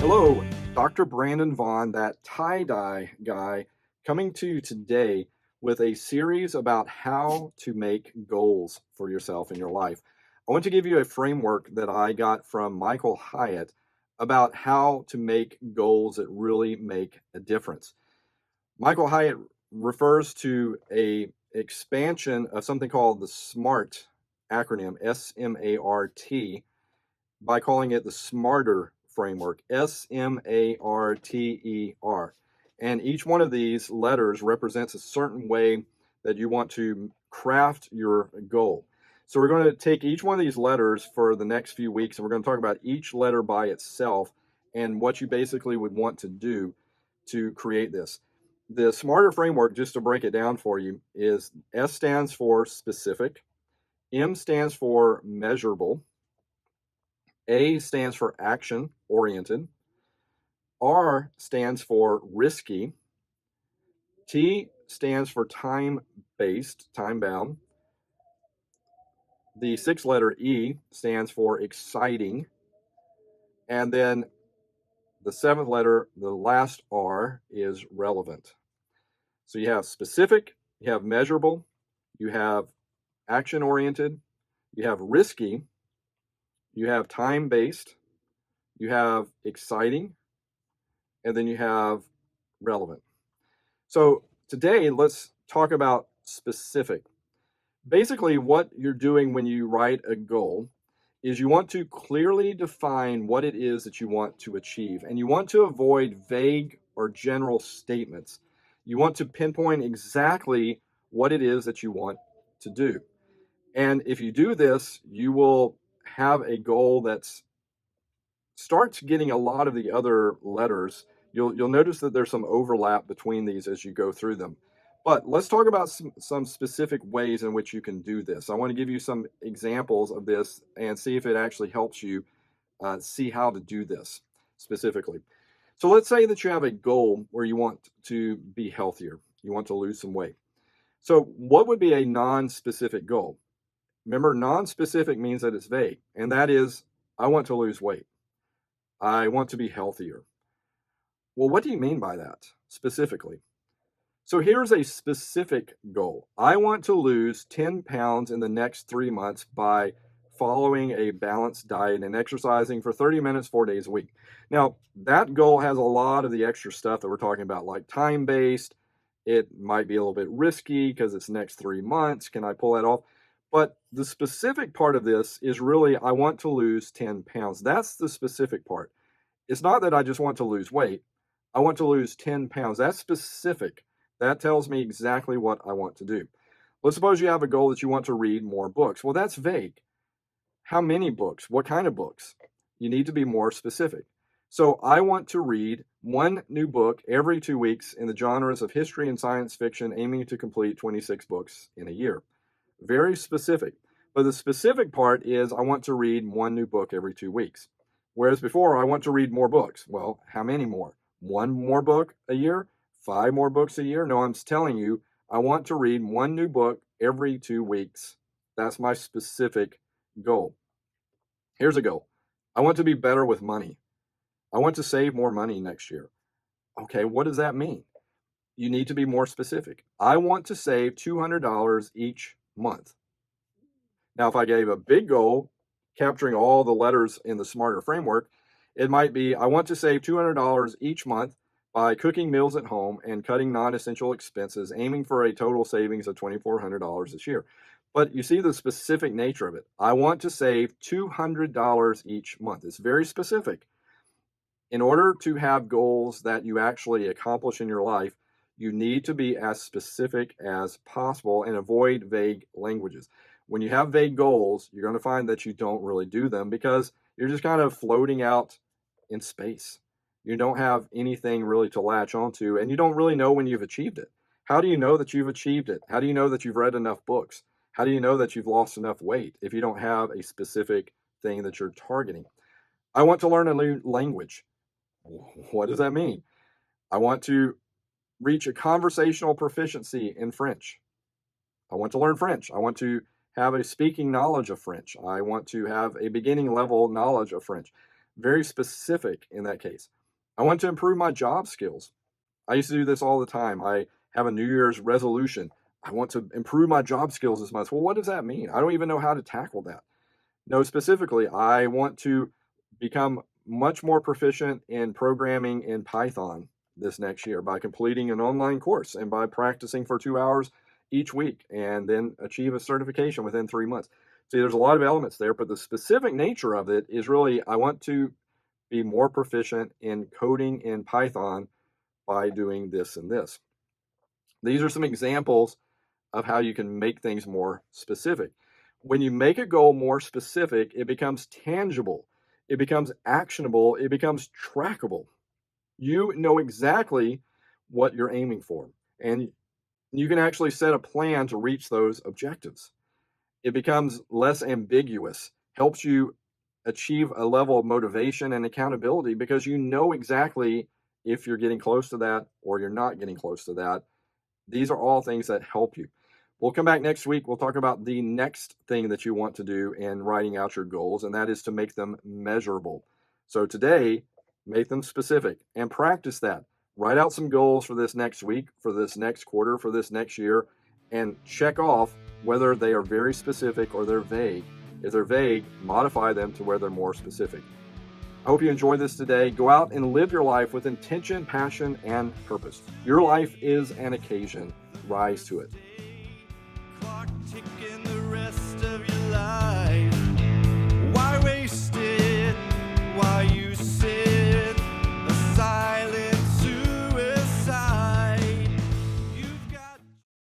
Hello, Dr. Brandon Vaughn, that tie-dye guy, coming to you today with a series about how to make goals for yourself in your life. I want to give you a framework that I got from Michael Hyatt about how to make goals that really make a difference. Michael Hyatt refers to a expansion of something called the SMART acronym, SMART, by calling it the Smarter framework, SMARTER. And each one of these letters represents a certain way that you want to craft your goal. So we're going to take each one of these letters for the next few weeks, and we're going to talk about each letter by itself and what you basically would want to do to create this. The Smarter framework, just to break it down for you, is S stands for specific, M stands for measurable, A stands for action oriented, R stands for risky, T stands for time based, time bound. The sixth letter E stands for exciting. And then the seventh letter, the last R, is relevant. So you have specific, you have measurable, you have action oriented, you have risky, you have time based, you have exciting, and then you have relevant. So today, let's talk about specific. Basically, what you're doing when you write a goal is you want to clearly define what it is that you want to achieve, and you want to avoid vague or general statements. You want to pinpoint exactly what it is that you want to do. And if you do this, you will have a goal that starts getting a lot of the other letters. You'll notice that there's some overlap between these as you go through them. But let's talk about some specific ways in which you can do this. I want to give you some examples of this and see if it actually helps you see how to do this specifically. So let's say that you have a goal where you want to be healthier. You want to lose some weight. So what would be a non-specific goal? Remember, non-specific means that it's vague, and that is, I want to lose weight. I want to be healthier. Well, what do you mean by that specifically? So here's a specific goal. I want to lose 10 pounds in the next 3 months by following a balanced diet and exercising for 30 minutes, 4 days a week. Now, that goal has a lot of the extra stuff that we're talking about, like time-based. It might be a little bit risky because it's next 3 months. Can I pull that off? But the specific part of this is really, I want to lose 10 pounds. That's the specific part. It's not that I just want to lose weight. I want to lose 10 pounds. That's specific. That tells me exactly what I want to do. Let's suppose you have a goal that you want to read more books. Well, that's vague. How many books? What kind of books? You need to be more specific. So I want to read one new book every 2 weeks in the genres of history and science fiction, aiming to complete 26 books in a year. Very specific. But the specific part is I want to read one new book every 2 weeks. Whereas before, I want to read more books. Well, how many more? One more book a year? 5 more books a year? No, I'm telling you, I want to read one new book every 2 weeks. That's my specific goal. Here's a goal. I want to be better with money. I want to save more money next year. Okay, what does that mean? You need to be more specific. I want to save $200 each month. Now, if I gave a big goal, capturing all the letters in the Smarter framework, it might be, I want to save $200 each month by cooking meals at home and cutting non-essential expenses, aiming for a total savings of $2,400 this year. But you see the specific nature of it. I want to save $200 each month. It's very specific. In order to have goals that you actually accomplish in your life, you need to be as specific as possible and avoid vague languages. When you have vague goals, you're going to find that you don't really do them because you're just kind of floating out in space. You don't have anything really to latch onto, and you don't really know when you've achieved it. How do you know that you've achieved it? How do you know that you've read enough books? How do you know that you've lost enough weight if you don't have a specific thing that you're targeting? I want to learn a new language. What does that mean? I want to reach a conversational proficiency in French. I want to learn French. I want to have a speaking knowledge of French. I want to have a beginning level knowledge of French. Very specific in that case. I want to improve my job skills. I used to do this all the time. I have a New Year's resolution. I want to improve my job skills this month. Well, what does that mean? I don't even know how to tackle that. No, specifically, I want to become much more proficient in programming in Python this next year by completing an online course and by practicing for 2 hours each week and then achieve a certification within 3 months. See, there's a lot of elements there, but the specific nature of it is really I want to be more proficient in coding in Python by doing this and this. These are some examples of how you can make things more specific. When you make a goal more specific, it becomes tangible, it becomes actionable, it becomes trackable. You know exactly what you're aiming for, and you can actually set a plan to reach those objectives. It becomes less ambiguous, helps you achieve a level of motivation and accountability because you know exactly if you're getting close to that or you're not getting close to that. These are all things that help you. We'll come back next week. We'll talk about the next thing that you want to do in writing out your goals, and that is to make them measurable. So today, make them specific and practice that. Write out some goals for this next week, for this next quarter, for this next year, and check off whether they are very specific or they're vague. If they're vague, modify them to where they're more specific. I hope you enjoyed this today. Go out and live your life with intention, passion, and purpose. Your life is an occasion. Rise to it.